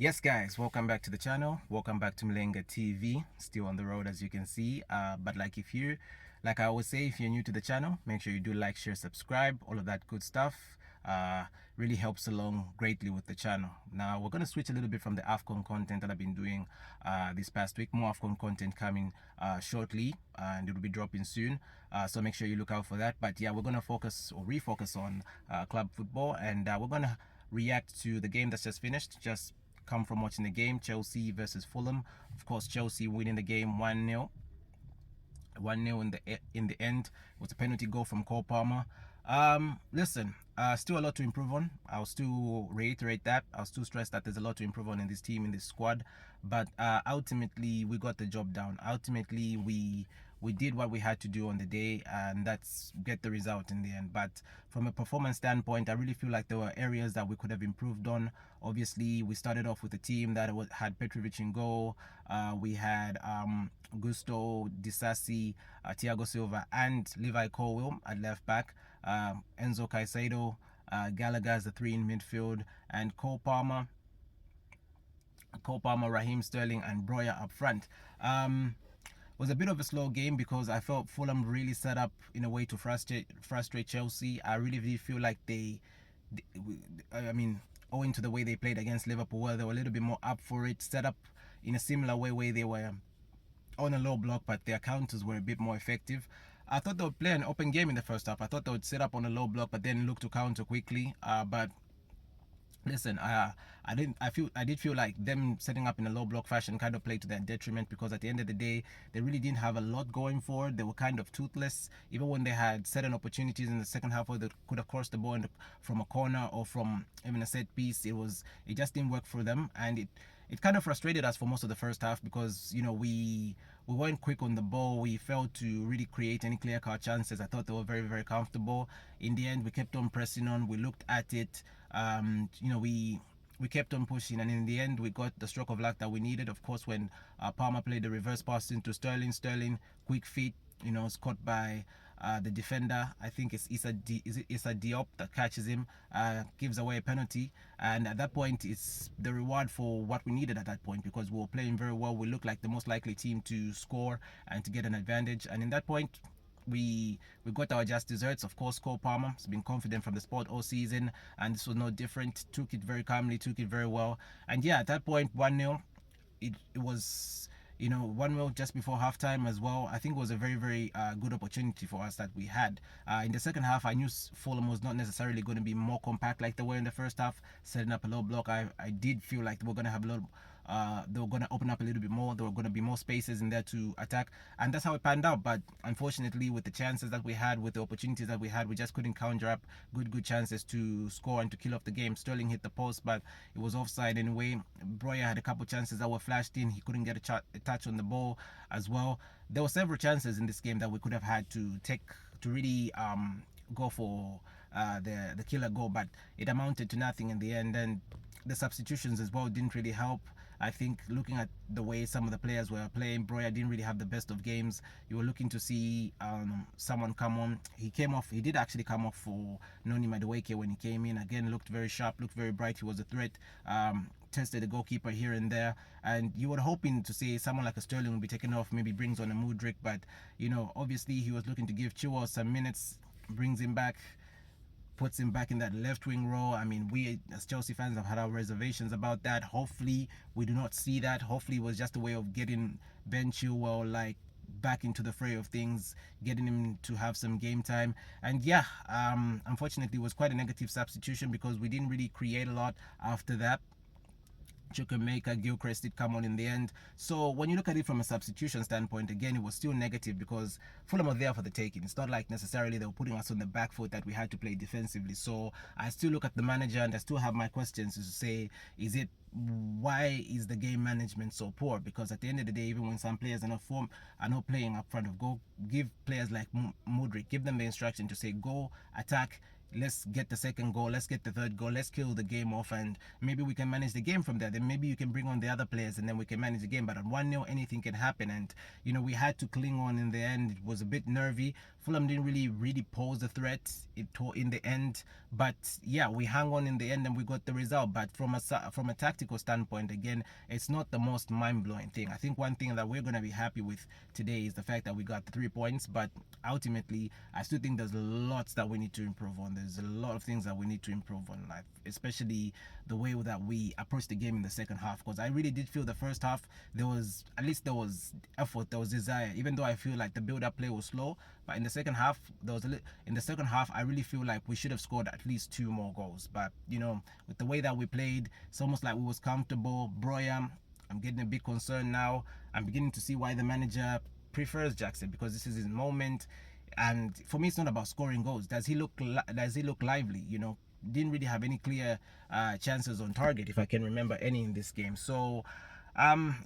Yes guys, welcome back to the channel. Welcome back to Mlenga TV. Still on the road as you can see. But like I always say, if you're new to the channel, make sure you do like, share, subscribe, all of that good stuff. Really helps along greatly with the channel. Now we're going to switch a little bit from the AFCON content that I've been doing this past week. More AFCON content coming shortly, and it will be dropping soon. So make sure you look out for that. But yeah, we're going to focus or refocus on club football, and we're going to react to the game that's just finished. Just come from watching the game, Chelsea versus Fulham. Of course, Chelsea winning the game 1-0. 1-0 in the end. It was a penalty goal from Cole Palmer. Listen, still a lot to improve on. I'll still reiterate that. I'll still stress that there's a lot to improve on in this team, in this squad. But ultimately, we got the job done. Ultimately, we did what we had to do on the day, and that's get the result in the end. But from a performance standpoint, I really feel like there were areas that we could have improved on. Obviously, we started off with a team that had Petrovic in goal. We had Gusto, Disasi, Thiago Silva, and Levi Colwill at left back. Enzo Caicedo, Gallagher as the three in midfield, and Cole Palmer, Raheem Sterling, and Broya up front. Was a bit of a slow game because I felt Fulham really set up in a way to frustrate Chelsea. I really feel like I mean, owing to the way they played against Liverpool, where they were a little bit more up for it, set up in a similar way where they were on a low block, but their counters were a bit more effective. I thought they would play an open game in the first half. I thought they would set up on a low block, but then look to counter quickly. But listen, I did feel like them setting up in a low block fashion kind of played to their detriment, because at the end of the day, they really didn't have a lot going for it. They were kind of toothless. Even when they had certain opportunities in the second half where they could have crossed the ball from a corner or from even a set piece, it just didn't work for them, and it kind of frustrated us for most of the first half, because we weren't quick on the ball. We failed to really create any clear-cut chances. I thought they were very, very comfortable. In the end, we kept on pressing on. We looked at it. We kept on pushing, and in the end, we got the stroke of luck that we needed. Of course, when Palmer played the reverse pass into Sterling, quick feet, was caught by the defender. I think it's Issa Diop that catches him, gives away a penalty, and at that point it's the reward for what we needed at that point, because we were playing very well. We looked like the most likely team to score and to get an advantage, and in that point we got our just desserts. Of course, Cole Palmer has been confident from the spot all season, and this was no different. Took it very calmly, took it very well, and yeah, at that point 1-0, it was 1-0 just before halftime as well. I think it was a very, very good opportunity for us that we had. In the second half, I knew Fulham was not necessarily going to be more compact like they were in the first half, setting up a low block. I did feel like they were going to have a lot they were going to open up a little bit more. There were going to be more spaces in there to attack, and that's how it panned out. But unfortunately, with the chances that we had, with the opportunities that we had, we just couldn't conjure up good chances to score and to kill off the game. Sterling hit the post, but it was offside anyway. Broya had a couple chances that were flashed in. He couldn't get a touch on the ball as well. There were several chances in this game that we could have had to really go for the killer goal, but it amounted to nothing in the end. And the substitutions as well didn't really help. I think looking at the way some of the players were playing, Broya didn't really have the best of games. You were looking to see someone come on. He did actually come off for Noni Madueke when he came in. Again, looked very sharp, looked very bright. He was a threat. Tested the goalkeeper here and there, and you were hoping to see someone like a Sterling will be taken off, maybe brings on a Mudryk, but obviously he was looking to give Chilwell some minutes, brings him back, puts him back in that left wing role. I mean, we as Chelsea fans have had our reservations about that. Hopefully we do not see that. Hopefully it was just a way of getting Ben Chilwell back into the fray of things, getting him to have some game time. And yeah, unfortunately it was quite a negative substitution, because we didn't really create a lot after that. Chukwuemeka, Gilchrist did come on in the end. So when you look at it from a substitution standpoint, again, it was still negative, because Fulham were there for the taking. It's not like necessarily they were putting us on the back foot that we had to play defensively. So I still look at the manager, and I still have my questions to say, why is the game management so poor? Because at the end of the day, even when some players are not playing up front, give players like Mudryk, give them the instruction to say, go attack, let's get the second goal, let's get the third goal, let's kill the game off, and maybe we can manage the game from there. Then maybe you can bring on the other players, and then we can manage the game. But at 1-0, anything can happen, and we had to cling on in the end. It was a bit nervy, Fulham didn't really pose a threat in the end, but yeah, we hung on in the end and we got the result. But from a tactical standpoint, again, it's not the most mind blowing thing. I think one thing that we're gonna be happy with today is the fact that we got 3 points, but ultimately, I still think there's lots that we need to improve on. There's a lot of things that we need to improve on, like especially the way that we approached the game in the second half. Because I really did feel the first half there was effort, there was desire. Even though I feel like the build-up play was slow, but in the second half in the second half I really feel like we should have scored at least 2 more goals. But with the way that we played, it's almost like we was comfortable. Broya, I'm getting a bit concerned now. I'm beginning to see why the manager prefers Jackson, because this is his moment. And for me, it's not about scoring goals. Does he look lively? Didn't really have any clear chances on target, if I can remember any in this game. So,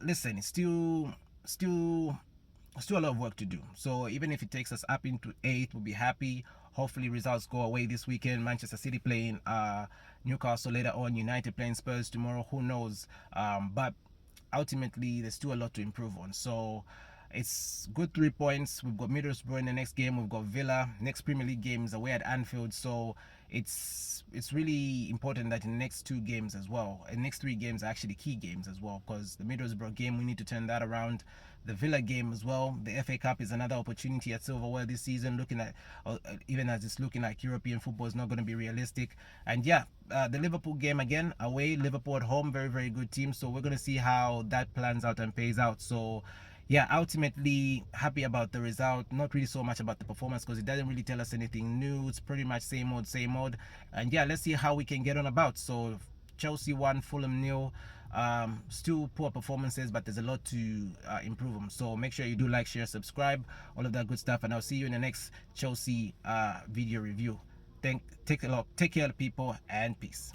listen, it's still a lot of work to do. So even if it takes us up into eighth, we'll be happy. Hopefully results go away this weekend. Manchester City playing Newcastle later on, United playing Spurs tomorrow. Who knows? But ultimately, there's still a lot to improve on. So it's good 3 points. We've got Middlesbrough in the next game. We've got Villa. Next Premier League games away at Anfield. So it's really important that in the next 2 games as well, and next 3 games are actually key games as well, because the Middlesbrough game, we need to turn that around. The Villa game as well. The FA Cup is another opportunity at silverware this season. Looking at even as it's looking like European football is not going to be realistic. And yeah, the Liverpool game again away. Liverpool at home, very very good team. So we're going to see how that plans out and pays out. So yeah, ultimately happy about the result. Not really so much about the performance, because it doesn't really tell us anything new. It's pretty much same old, same old. And yeah, let's see how we can get on about. So Chelsea 1, Fulham 0. Still poor performances, but there's a lot to improve them. So make sure you do like, share, subscribe, all of that good stuff. And I'll see you in the next Chelsea video review. Take care, people, and peace.